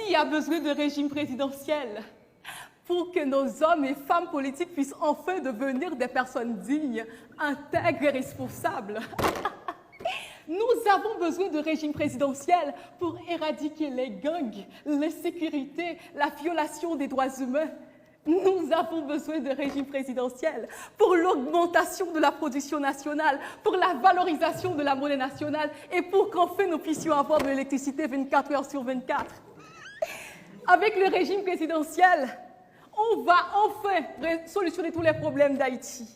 Haïti a besoin de régime présidentiel pour que nos hommes et femmes politiques puissent enfin devenir des personnes dignes, intègres et responsables. Nous avons besoin de régime présidentiel pour éradiquer les gangs, l'insécurité, la violation des droits humains. Nous avons besoin de régime présidentiel pour l'augmentation de la production nationale, pour la valorisation de la monnaie nationale et pour qu'enfin nous puissions avoir de l'électricité 24 heures sur 24. Avec le régime présidentiel, on va enfin solutionner tous les problèmes d'Haïti.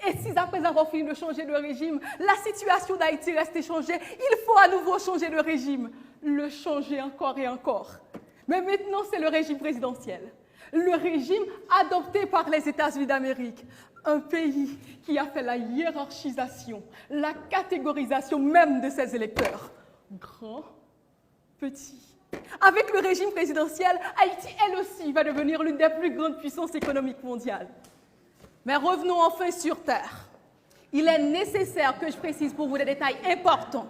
Et si après avoir fini de changer le régime, la situation d'Haïti reste inchangée, il faut à nouveau changer le régime, le changer encore et encore. Mais maintenant, c'est le régime présidentiel. Le régime adopté par les États-Unis d'Amérique, un pays qui a fait la hiérarchisation, la catégorisation même de ses électeurs. Grands, petits. Avec le régime présidentiel, Haïti, elle aussi, va devenir l'une des plus grandes puissances économiques mondiales. Mais revenons enfin sur terre. Il est nécessaire que je précise pour vous des détails importants.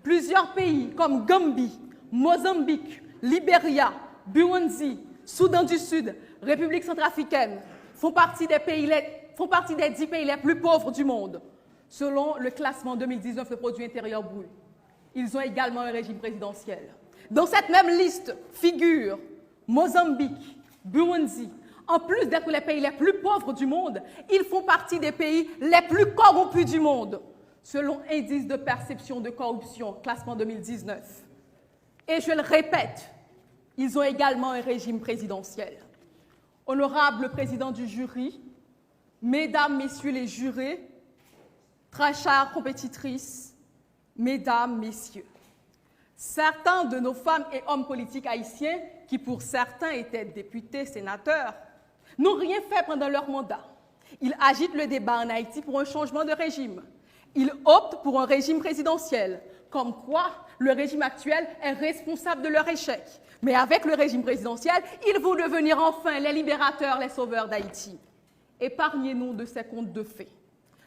Plusieurs pays comme Gambie, Mozambique, Libéria, Burundi, Soudan du Sud, République centrafricaine font partie des 10 pays les plus pauvres du monde, selon le classement 2019 de produit intérieur brut. Ils ont également un régime présidentiel. Dans cette même liste figurent Mozambique, Burundi. En plus d'être les pays les plus pauvres du monde, ils font partie des pays les plus corrompus du monde, selon Indice de perception de corruption, classement 2019. Et je le répète, ils ont également un régime présidentiel. Honorable président du jury, mesdames, messieurs les jurés, très chères compétitrices, mesdames, messieurs, certains de nos femmes et hommes politiques haïtiens, qui pour certains étaient députés, sénateurs, n'ont rien fait pendant leur mandat. Ils agitent le débat en Haïti pour un changement de régime. Ils optent pour un régime présidentiel, comme quoi le régime actuel est responsable de leur échec. Mais avec le régime présidentiel, ils vont devenir enfin les libérateurs, les sauveurs d'Haïti. Épargnez-nous de ces contes de fées.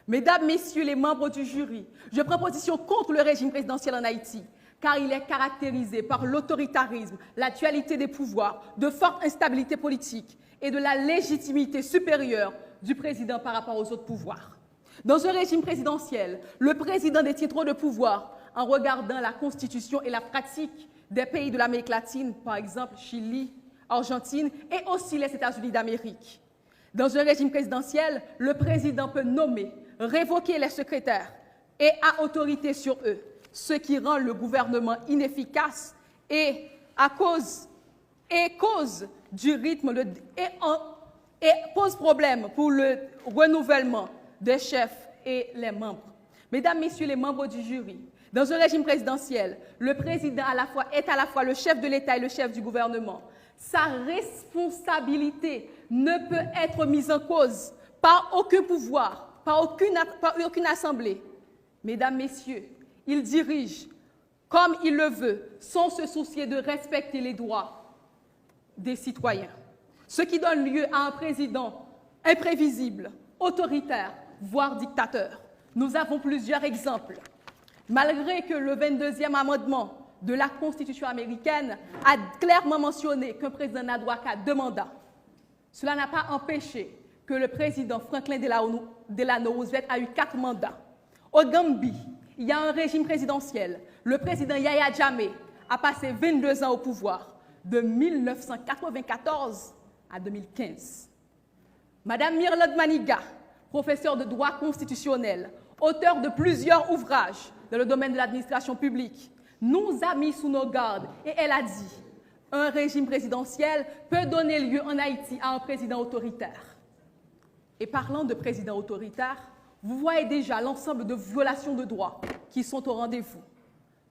Mesdames, messieurs les membres du jury, je prends position contre le régime présidentiel en Haïti, car il est caractérisé par l'autoritarisme, la dualité des pouvoirs, de forte instabilité politique et de la légitimité supérieure du président par rapport aux autres pouvoirs. Dans un régime présidentiel, le président détient trop de pouvoir en regardant la constitution et la pratique des pays de l'Amérique latine, par exemple Chili, Argentine et aussi les États-Unis d'Amérique. Dans un régime présidentiel, le président peut nommer, révoquer les secrétaires et a autorité sur eux, ce qui rend le gouvernement inefficace et cause du rythme et pose problème pour le renouvellement des chefs et les membres. Mesdames, messieurs les membres du jury, dans un régime présidentiel, le président est à la fois le chef de l'État et le chef du gouvernement. Sa responsabilité ne peut être mise en cause par aucun pouvoir, par aucune assemblée. Mesdames, messieurs, il dirige comme il le veut, sans se soucier de respecter les droits des citoyens. Ce qui donne lieu à un président imprévisible, autoritaire, voire dictateur. Nous avons plusieurs exemples. Malgré que le 22e amendement de la Constitution américaine a clairement mentionné qu'un président n'a droit qu'à 2 mandats, cela n'a pas empêché que le président Franklin Delano Roosevelt a eu 4 mandats. Au Gambie, il y a un régime présidentiel. Le président Yahya Jammeh a passé 22 ans au pouvoir, de 1994 à 2015. Madame Myrlod Maniga, professeure de droit constitutionnel, auteure de plusieurs ouvrages dans le domaine de l'administration publique, nous a mis sous nos gardes et elle a dit « Un régime présidentiel peut donner lieu en Haïti à un président autoritaire. » Et parlant de président autoritaire, vous voyez déjà l'ensemble de violations de droits qui sont au rendez-vous.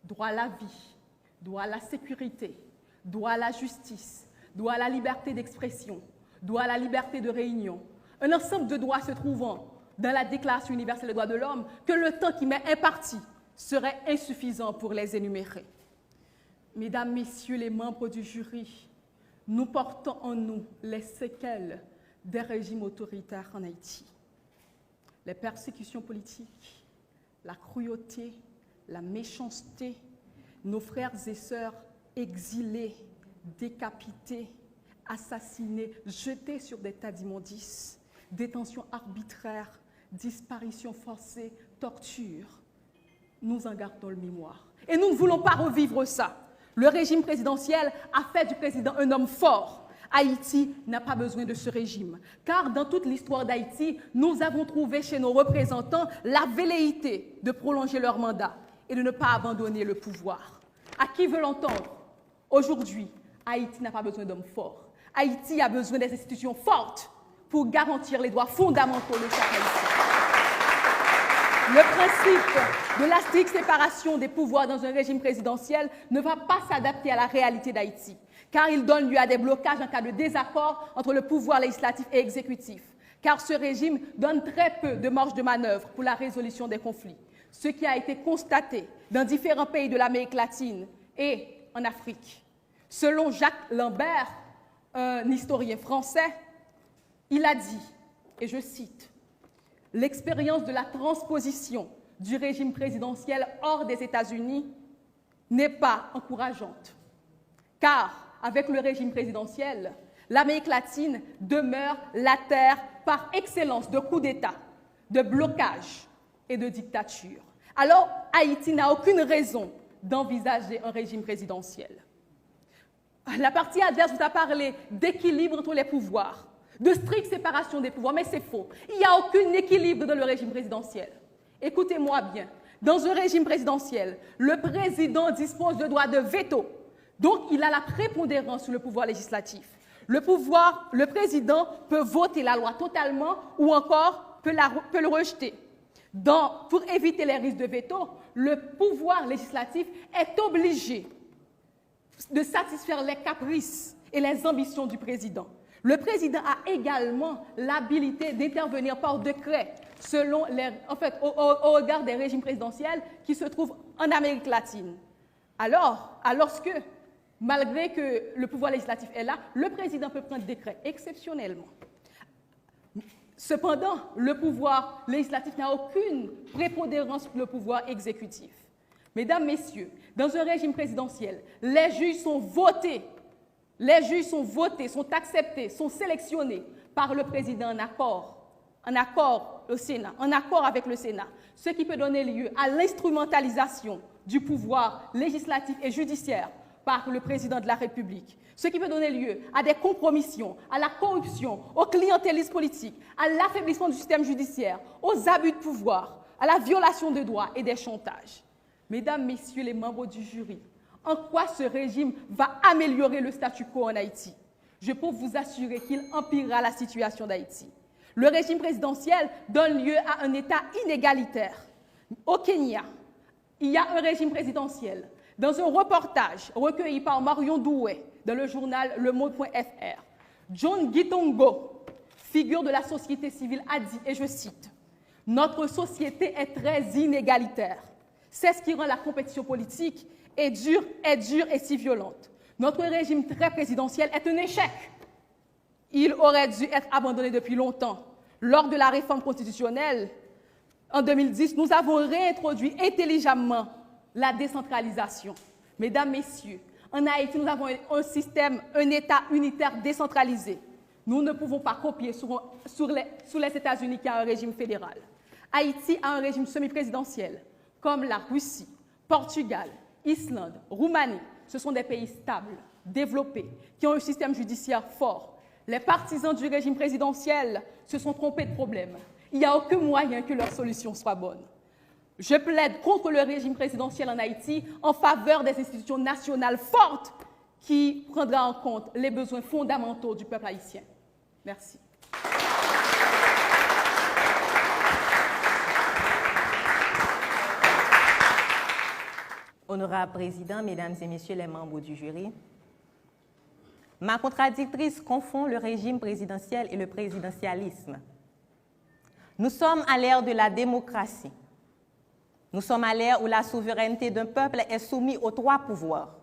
Droit à la vie, droit à la sécurité, droit à la justice, droit à la liberté d'expression, droit à la liberté de réunion. Un ensemble de droits se trouvant dans la Déclaration universelle des droits de l'homme que le temps qui m'est imparti serait insuffisant pour les énumérer. Mesdames, Messieurs les membres du jury, nous portons en nous les séquelles des régimes autoritaires en Haïti. Les persécutions politiques, la cruauté, la méchanceté, nos frères et sœurs exilés, décapités, assassinés, jetés sur des tas d'immondices, détention arbitraire, disparition forcée, torture. Nous en gardons le mémoire. Et nous ne voulons pas revivre ça. Le régime présidentiel a fait du président un homme fort. Haïti n'a pas besoin de ce régime, car dans toute l'histoire d'Haïti, nous avons trouvé chez nos représentants la velléité de prolonger leur mandat et de ne pas abandonner le pouvoir. À qui veut l'entendre? Aujourd'hui, Haïti n'a pas besoin d'hommes forts. Haïti a besoin des institutions fortes pour garantir les droits fondamentaux de chaque Haïtien. Le principe de la stricte séparation des pouvoirs dans un régime présidentiel ne va pas s'adapter à la réalité d'Haïti, car il donne lieu à des blocages en cas de désaccord entre le pouvoir législatif et exécutif, car ce régime donne très peu de marge de manœuvre pour la résolution des conflits, ce qui a été constaté dans différents pays de l'Amérique latine et en Afrique. Selon Jacques Lambert, un historien français, il a dit, et je cite, « L'expérience de la transposition du régime présidentiel hors des États-Unis n'est pas encourageante, car avec le régime présidentiel, l'Amérique latine demeure la terre par excellence de coups d'État, de blocage et de dictature. Alors, Haïti n'a aucune raison d'envisager un régime présidentiel. La partie adverse vous a parlé d'équilibre entre les pouvoirs, de stricte séparation des pouvoirs, mais c'est faux. Il n'y a aucun équilibre dans le régime présidentiel. Écoutez-moi bien, dans un régime présidentiel, le président dispose de droits de veto, donc il a la prépondérance sur le pouvoir législatif. Le président peut voter la loi totalement ou encore peut le rejeter. Pour éviter les risques de veto, le pouvoir législatif est obligé de satisfaire les caprices et les ambitions du président. Le président a également l'habilité d'intervenir par décret au regard des régimes présidentiels qui se trouvent en Amérique latine. Alors que, malgré que le pouvoir législatif est là, le président peut prendre décret exceptionnellement. Cependant, le pouvoir législatif n'a aucune prépondérance sur le pouvoir exécutif. Mesdames, Messieurs, dans un régime présidentiel, les juges sont votés, sont acceptés, sont sélectionnés par le président en accord avec le Sénat, ce qui peut donner lieu à l'instrumentalisation du pouvoir législatif et judiciaire par le président de la République, ce qui peut donner lieu à des compromissions, à la corruption, au clientélisme politique, à l'affaiblissement du système judiciaire, aux abus de pouvoir, à la violation de droits et des chantages. Mesdames, Messieurs les membres du jury, en quoi ce régime va améliorer le statu quo en Haïti? Je peux vous assurer qu'il empirera la situation d'Haïti. Le régime présidentiel donne lieu à un État inégalitaire. Au Kenya, il y a un régime présidentiel. Dans un reportage recueilli par Marion Doué dans le journal Le Monde.fr, John Gitongo, figure de la société civile, a dit, et je cite, « Notre société est très inégalitaire. C'est ce qui rend la compétition politique est dure et si violente. Notre régime très présidentiel est un échec. Il aurait dû être abandonné depuis longtemps. Lors de la réforme constitutionnelle, en 2010, nous avons réintroduit intelligemment la décentralisation. Mesdames, Messieurs, en Haïti, nous avons un État unitaire décentralisé. Nous ne pouvons pas copier sur les États-Unis qui a un régime fédéral. Haïti a un régime semi-présidentiel, comme la Russie, Portugal, Islande, Roumanie. Ce sont des pays stables, développés, qui ont un système judiciaire fort. Les partisans du régime présidentiel se sont trompés de problème. Il n'y a aucun moyen que leur solution soit bonne. Je plaide contre le régime présidentiel en Haïti en faveur des institutions nationales fortes qui prendra en compte les besoins fondamentaux du peuple haïtien. Merci. Honorable Président, Mesdames et Messieurs les membres du jury, ma contradictrice confond le régime présidentiel et le présidentialisme. Nous sommes à l'ère de la démocratie. Nous sommes à l'ère où la souveraineté d'un peuple est soumise aux trois pouvoirs.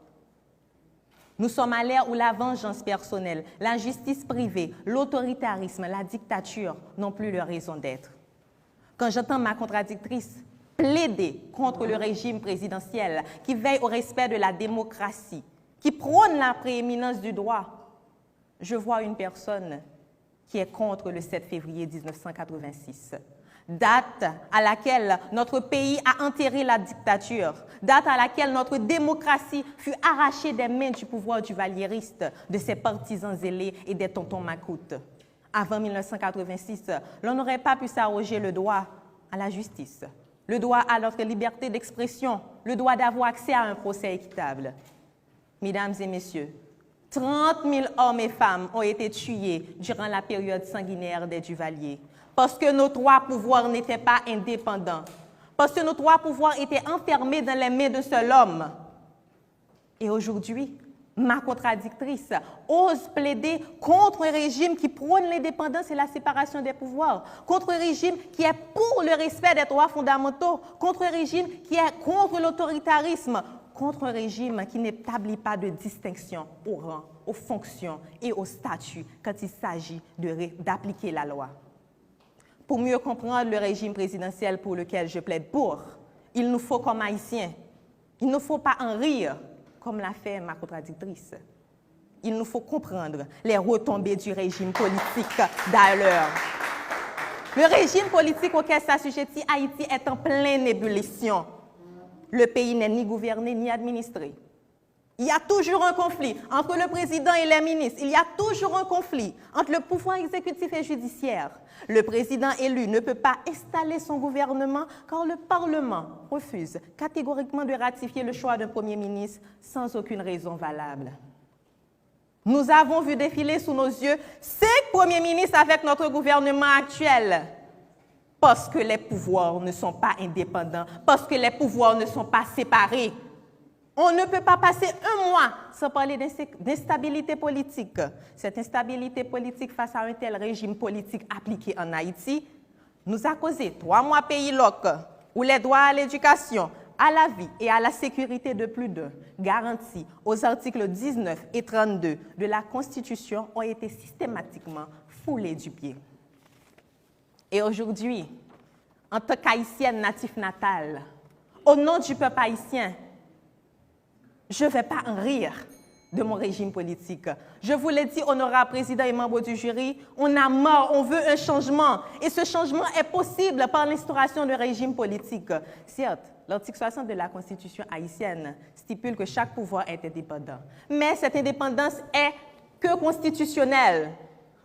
Nous sommes à l'ère où la vengeance personnelle, la justice privée, l'autoritarisme, la dictature n'ont plus leur raison d'être. Quand j'entends ma contradictrice plaider contre le régime présidentiel qui veille au respect de la démocratie, qui prône la prééminence du droit, je vois une personne qui est contre le 7 février 1986, date à laquelle notre pays a enterré la dictature, date à laquelle notre démocratie fut arrachée des mains du pouvoir duvalieriste, de ses partisans zélés et des tontons macoutes. Avant 1986, l'on n'aurait pas pu s'arroger le droit à la justice, le droit à notre liberté d'expression, le droit d'avoir accès à un procès équitable. Mesdames et messieurs, 30 000 hommes et femmes ont été tués durant la période sanguinaire des Duvaliers parce que nos trois pouvoirs n'étaient pas indépendants, parce que nos trois pouvoirs étaient enfermés dans les mains d'un seul homme. Et aujourd'hui, ma contradictrice ose plaider contre un régime qui prône l'indépendance et la séparation des pouvoirs, contre un régime qui est pour le respect des droits fondamentaux, contre un régime qui est contre l'autoritarisme, contre un régime qui n'établit pas de distinction au rang, aux fonctions et au statut quand il s'agit d'appliquer la loi. Pour mieux comprendre le régime présidentiel pour lequel je plaide pour, il nous faut comme Haïtiens, il ne faut pas en rire, comme l'a fait ma contradictrice. Il nous faut comprendre les retombées du régime politique d'alors. Le régime politique auquel s'assujettit Haïti est en pleine ébullition. Le pays n'est ni gouverné ni administré. Il y a toujours un conflit entre le président et les ministres. Il y a toujours un conflit entre le pouvoir exécutif et judiciaire. Le président élu ne peut pas installer son gouvernement car le Parlement refuse catégoriquement de ratifier le choix d'un premier ministre sans aucune raison valable. Nous avons vu défiler sous nos yeux 5 premiers ministres avec notre gouvernement actuel. Parce que les pouvoirs ne sont pas indépendants, parce que les pouvoirs ne sont pas séparés. On ne peut pas passer un mois sans parler d'instabilité politique. Cette instabilité politique face à un tel régime politique appliqué en Haïti nous a causé 3 mois pays loc, où les droits à l'éducation, à la vie et à la sécurité de plus d'un, garantis aux articles 19 et 32 de la Constitution, ont été systématiquement foulés du pied. Et aujourd'hui, en tant qu'haïtienne natif natale, au nom du peuple haïtien, je ne vais pas en rire de mon régime politique. Je vous l'ai dit, honorable président et membres du jury, on a marre, on veut un changement. Et ce changement est possible par l'instauration d'un régime politique. Certes, l'article 60 de la Constitution haïtienne stipule que chaque pouvoir est indépendant. Mais cette indépendance est que constitutionnelle.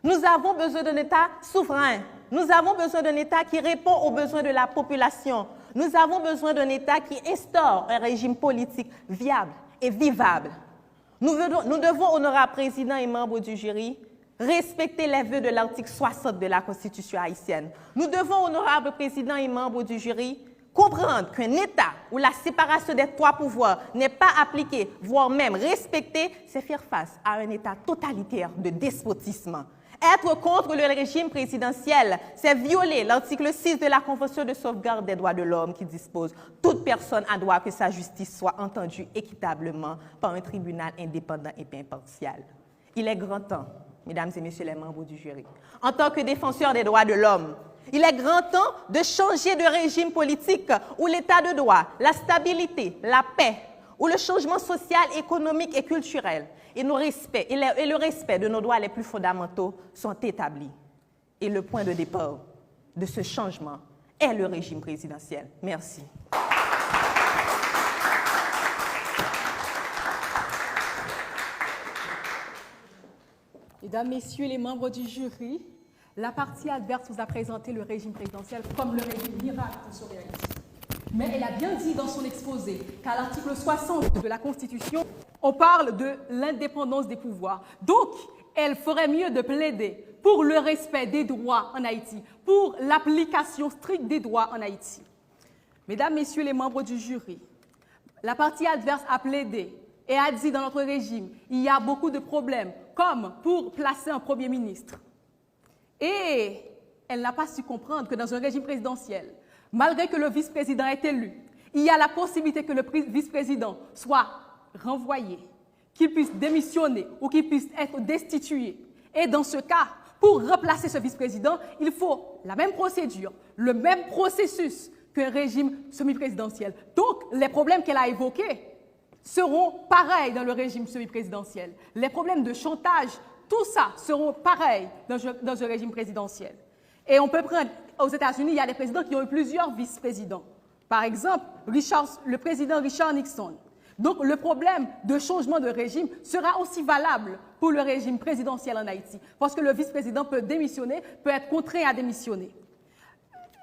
Nous avons besoin d'un État souverain. Nous avons besoin d'un État qui répond aux besoins de la population. Nous avons besoin d'un État qui instaure un régime politique viable et vivable. Nous devons, honorable président et membres du jury, respecter les vœux de l'article 60 de la Constitution haïtienne. Nous devons, honorable président et membres du jury, comprendre qu'un État où la séparation des 3 pouvoirs n'est pas appliquée, voire même respectée, c'est faire face à un État totalitaire de despotisme. Être contre le régime présidentiel, c'est violer l'article 6 de la Convention de sauvegarde des droits de l'homme qui dispose « Toute personne a droit que sa justice soit entendue équitablement par un tribunal indépendant et impartial ». Il est grand temps, mesdames et messieurs les membres du jury, en tant que défenseurs des droits de l'homme, il est grand temps de changer de régime politique où l'état de droit, la stabilité, la paix, où le changement social, économique et culturel et le respect de nos droits les plus fondamentaux sont établis. Et le point de départ de ce changement est le régime présidentiel. Merci. Mesdames, Messieurs les membres du jury, la partie adverse vous a présenté le régime présidentiel comme le régime miracle pour sauver Haïti. Mais elle a bien dit dans son exposé qu'à l'article 60 de la Constitution, on parle de l'indépendance des pouvoirs. Donc, elle ferait mieux de plaider pour le respect des droits en Haïti, pour l'application stricte des droits en Haïti. Mesdames, Messieurs les membres du jury, la partie adverse a plaidé et a dit dans notre régime, il y a beaucoup de problèmes, comme pour placer un Premier ministre. Et elle n'a pas su comprendre que dans un régime présidentiel, malgré que le vice-président est élu, il y a la possibilité que le vice-président soit renvoyé, qu'il puisse démissionner ou qu'il puisse être destitué. Et dans ce cas, pour remplacer ce vice-président, il faut la même procédure, le même processus qu'un régime semi-présidentiel. Donc, les problèmes qu'elle a évoqués, seront pareils dans le régime semi-présidentiel. Les problèmes de chantage, tout ça seront pareils dans un régime présidentiel. Et on peut prendre, aux États-Unis, il y a des présidents qui ont eu plusieurs vice-présidents. Par exemple, le président Richard Nixon. Donc, le problème de changement de régime sera aussi valable pour le régime présidentiel en Haïti, parce que le vice-président peut démissionner, peut être contraint à démissionner.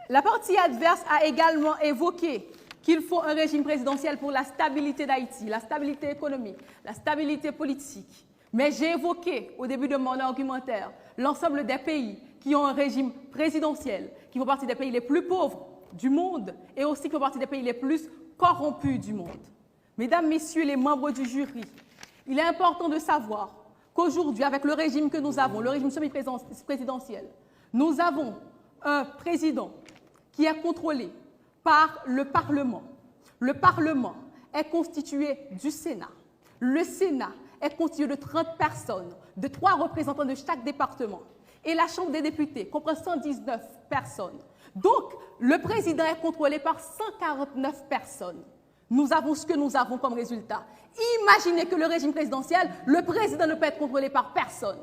La partie adverse a également évoqué qu'il faut un régime présidentiel pour la stabilité d'Haïti, la stabilité économique, la stabilité politique. Mais j'ai évoqué, au début de mon argumentaire, l'ensemble des pays qui ont un régime présidentiel, qui font partie des pays les plus pauvres du monde et aussi qui font partie des pays les plus corrompus du monde. Mesdames, Messieurs les membres du jury, il est important de savoir qu'aujourd'hui, avec le régime que nous avons, le régime semi-présidentiel, nous avons un président qui est contrôlé par le Parlement. Le Parlement est constitué du Sénat. Le Sénat est constitué de 30 personnes, de 3 représentants de chaque département. Et la Chambre des députés comprend 119 personnes. Donc, le président est contrôlé par 149 personnes. Nous avons ce que nous avons comme résultat. Imaginez que le régime présidentiel, le président ne peut être contrôlé par personne.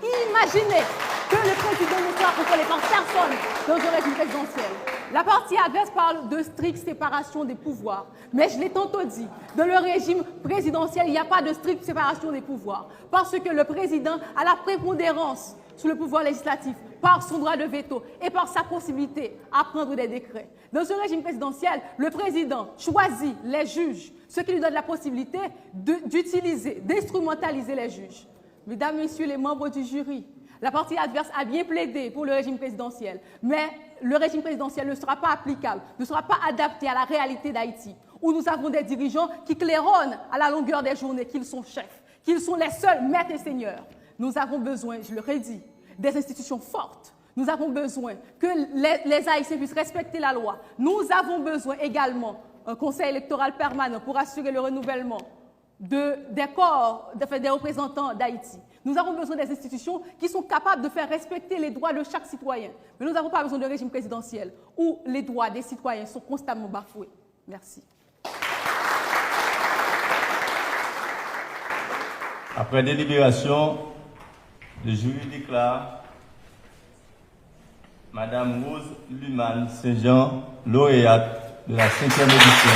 Imaginez que le président ne soit contrôlé par personne dans un régime présidentiel. La partie adverse parle de stricte séparation des pouvoirs. Mais je l'ai tantôt dit, dans le régime présidentiel, il n'y a pas de stricte séparation des pouvoirs. Parce que le président a la prépondérance sur le pouvoir législatif par son droit de veto et par sa possibilité à prendre des décrets. Dans un régime présidentiel, le président choisit les juges, ce qui lui donne la possibilité d'utiliser, d'instrumentaliser les juges. Mesdames, Messieurs les membres du jury, la partie adverse a bien plaidé pour le régime présidentiel, mais le régime présidentiel ne sera pas applicable, ne sera pas adapté à la réalité d'Haïti, où nous avons des dirigeants qui claironnent à la longueur des journées qu'ils sont chefs, qu'ils sont les seuls maîtres et seigneurs. Nous avons besoin, je le redis, des institutions fortes. Nous avons besoin que les Haïtiens puissent respecter la loi. Nous avons besoin également d'un conseil électoral permanent pour assurer le renouvellement des corps, des représentants d'Haïti. Nous avons besoin des institutions qui sont capables de faire respecter les droits de chaque citoyen. Mais nous n'avons pas besoin de régime présidentiel où les droits des citoyens sont constamment bafoués. Merci. Après délibération, le jury déclare Madame Rose Luman Saint-Jean, lauréate de la 5e édition.